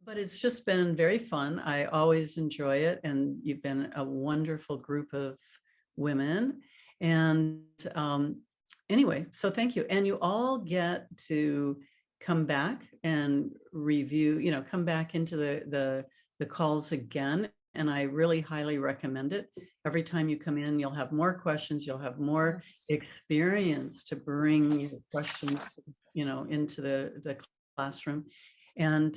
But it's just been very fun. I always enjoy it. And you've been a wonderful group of women. And anyway, so thank you. And you all get to come back and review, come back into the calls again. And I really highly recommend it. Every time you come in, you'll have more questions, you'll have more experience to bring your questions, into the classroom. And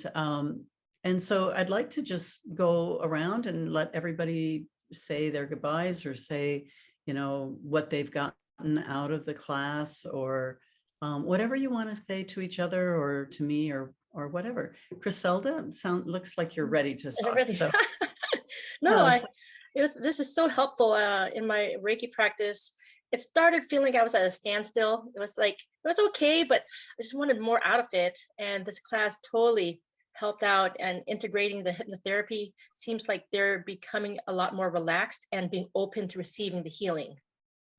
so I'd like to just go around and let everybody say their goodbyes or say, what they've gotten out of the class, or whatever you want to say to each other or to me or whatever. Griselda, looks like you're ready to talk. So. No, this is so helpful in my Reiki practice. It started feeling like I was at a standstill. It was like, it was okay, but I just wanted more out of it. And this class totally helped out, and integrating the hypnotherapy seems like they're becoming a lot more relaxed and being open to receiving the healing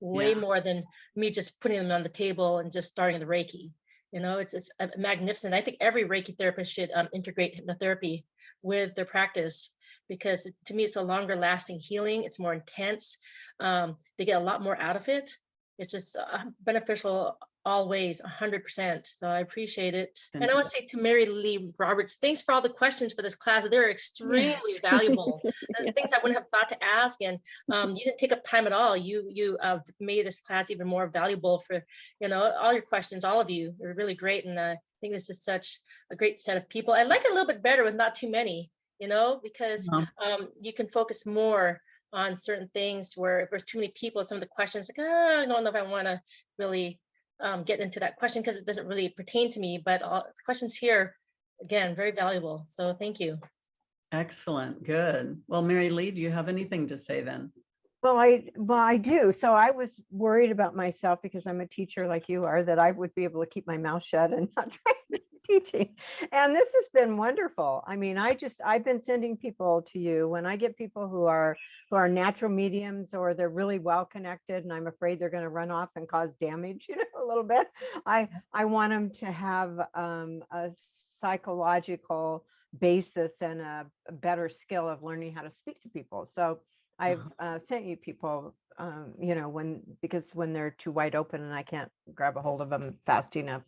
way more than me just putting them on the table and just starting the Reiki. It's magnificent. I think every Reiki therapist should integrate hypnotherapy with their practice, because to me, it's a longer lasting healing. It's more intense. They get a lot more out of it. It's just beneficial always, 100%. So I appreciate it. And I want to say to Mary Lee Roberts, thanks for all the questions for this class. They're extremely valuable. Things I wouldn't have thought to ask. And you didn't take up time at all. You made this class even more valuable for, all your questions, all of you. They're really great. And I think this is such a great set of people. I like it a little bit better with not too many, because you can focus more on certain things, where if there's too many people, some of the questions, like, I don't know if I want to really get into that question because it doesn't really pertain to me, but the questions here, again, very valuable. So thank you. Excellent. Good. Well, Mary Lee, do you have anything to say then? Well, I do. So I was worried about myself, because I'm a teacher like you are, that I would be able to keep my mouth shut and not try teaching. And this has been wonderful. I mean, I've been sending people to you when I get people who are natural mediums, or they're really well connected, and I'm afraid they're going to run off and cause damage, a little bit. I want them to have a psychological basis and a better skill of learning how to speak to people. So I've sent you people, because when they're too wide open and I can't grab a hold of them fast enough.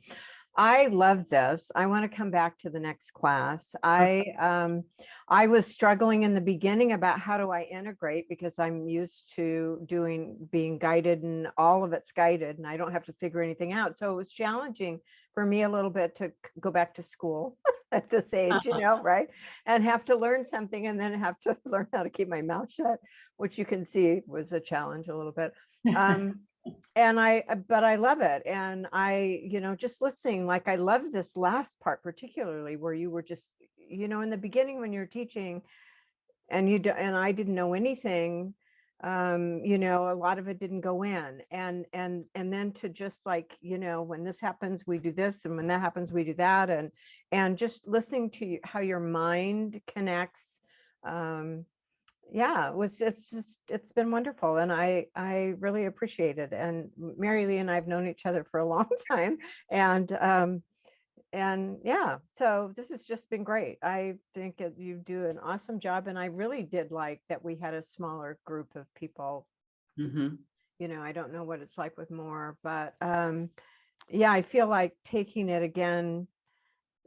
I love this. I want to come back to the next class. I was struggling in the beginning about how do I integrate, because I'm used to being guided, and all of it's guided, and I don't have to figure anything out. So it was challenging for me a little bit to go back to school at this age, right? And have to learn something, and then have to learn how to keep my mouth shut, which you can see was a challenge a little bit. But I love it. And just listening, like I love this last part, particularly where you were just, in the beginning when you're teaching and I didn't know anything, a lot of it didn't go in, and then to just like, when this happens, we do this, and when that happens, we do that. And just listening to how your mind connects. It's been wonderful, and I really appreciate it. And Mary Lee and I've known each other for a long time, and so this has just been great. I think you do an awesome job, and I really did like that we had a smaller group of people. I don't know what it's like with more, but I feel like taking it again.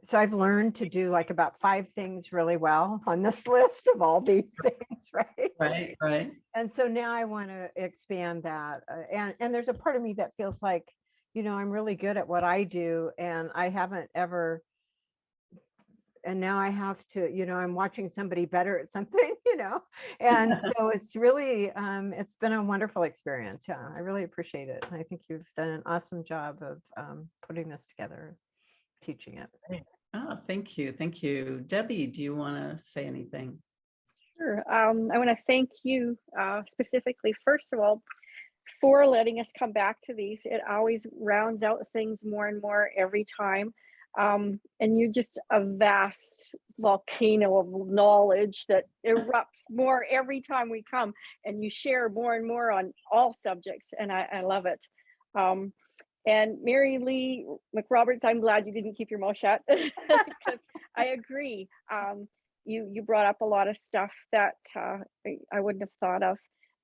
So I've learned to do like about 5 things really well on this list of all these things, right? Right. And so now I want to expand that. And there's a part of me that feels like, I'm really good at what I do, and I haven't ever, and now I have to, I'm watching somebody better at something, and so it's really, it's been a wonderful experience. Yeah, I really appreciate it. And I think you've done an awesome job of putting this together, teaching it. Oh, thank you. Thank you. Debbie, do you want to say anything? Sure. I want to thank you specifically, first of all, for letting us come back to these. It always rounds out things more and more every time. And you're just a vast volcano of knowledge that erupts more every time we come, and you share more and more on all subjects, and I love it. And Mary Lee McRoberts, I'm glad you didn't keep your mouth shut, because I agree. You brought up a lot of stuff that I wouldn't have thought of,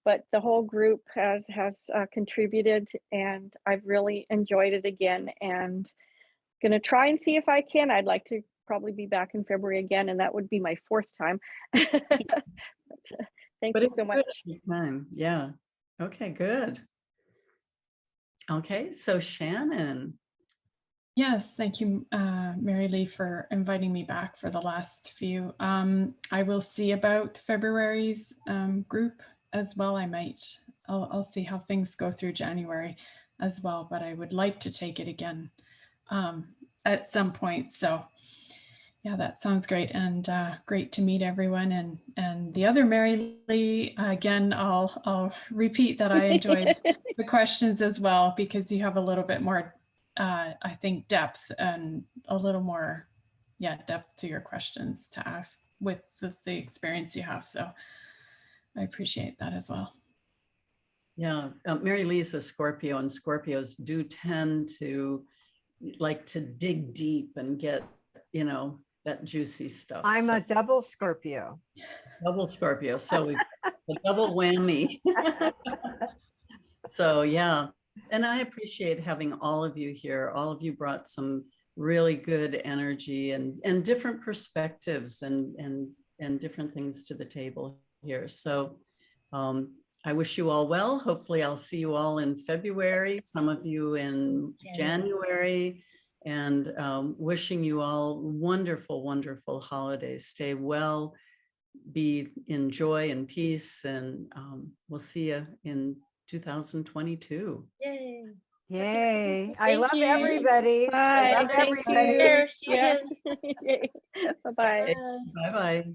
but the whole group has contributed, and I've really enjoyed it again. And gonna try and see if I can. I'd like to probably be back in February again, and that would be my 4th time. Thank But you it's so good much. every time. Yeah. Okay, good. Okay, so Shannon. Yes, thank you, Mary Lee, for inviting me back for the last few. I will see about February's group as well. I'll see how things go through January as well, but I would like to take it again at some point. So yeah, that sounds great, and great to meet everyone. And the other Mary Lee, again, I'll repeat that I enjoyed the questions as well, because you have a little bit more, I think, depth and a little more, depth to your questions to ask with the experience you have. So I appreciate that as well. Yeah, Mary Lee's a Scorpio, and Scorpios do tend to like to dig deep and get, that juicy stuff. I'm a double Scorpio. Double Scorpio, so a double whammy. So yeah, and I appreciate having all of you here. All of you brought some really good energy and different perspectives and different things to the table here. So I wish you all well. Hopefully I'll see you all in February, some of you in January, and wishing you all wonderful, wonderful holidays. Stay well, be in joy and peace, and we'll see you in 2022. Yay. Yay. I Thank love you. everybody. I Bye. love Thank everybody. you. Cheers. See you Yes. again. Bye-bye. Bye. Bye-bye.